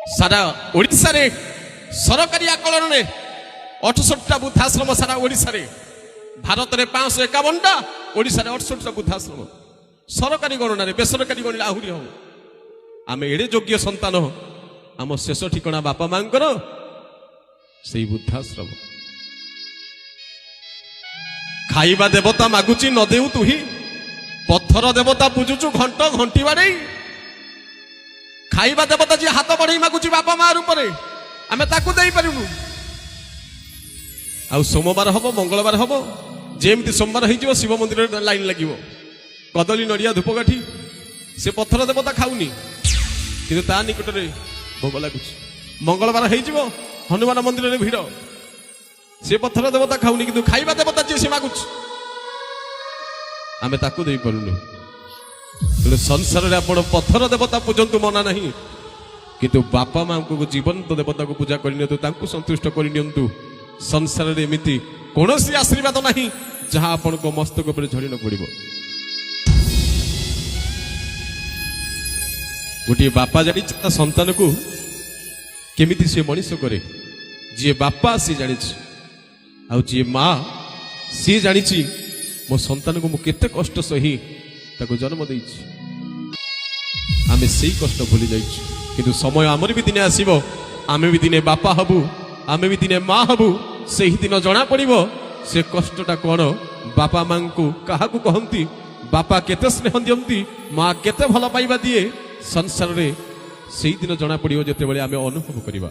सारा ओडिशा रे सरकारी आकलन में 68टा बुद्धाश्रम सारा ओडिशा रे भारत में 551टा ओडिशा रे 68टा बुद्धाश्रम सरकारी गणना रे बेसरकारी गणना आहुरी हो आम एड़े योग्य संतान आम शेष ठिकना बापा मांकर से बुद्धाश्रम खाइबा देवता मागुची न देउ तुही पत्थर देवता पूजुचु घंट घंटी बाड़े खाइबा देवता जी हाथ बढ़ई मागुची बापा माँ रूप आम ताकू दे पारुनु आ सोमवार हम मंगलवार हम जेमती सोमवार हो शिव मंदिर लाइन लगे कदली नड़िया धूपकाठी से पत्थर देवता खाऊनी कि ता निकट में भोग लगुच मंगलवार हो हनुमान मंदिर में भिड़ से पत्थर देवता खाऊनी कि खाइबा देवता जी से मागुच आम ताकू दे पारुनु संसार में आप पत्थर देवता पूजंतु मना नहीं किंतु बापा माँ को जीवंत देवता को पूजा करनी संतुष्ट करनी संसार में एमती कौन आशीर्वाद नहीं जहाँ आपण को मस्तक पर झड़ी न पड़ गोटे बापा जानी संतान को केमिति से मनीष करे जी बापा सी जानी जी माँ सी जानी मो संतान को मुझे कष्ट सही ताको जन्म दे आमे से कष्ट भूली जाइछु किंतु समय आमर भी दिने आसीबो आमे भी दिने बापा हबु आमे भी दिने माँ हबु से ही दिन जना पड़िबो से कष्टटा कौन बापा माँ को काहा को कहंती बापा केते स्नेह दियंती माँ केते भल पाइबा दिए संसार रे से ही दिन जना पड़िबो जेते बेले आमे अनुभव करिबा।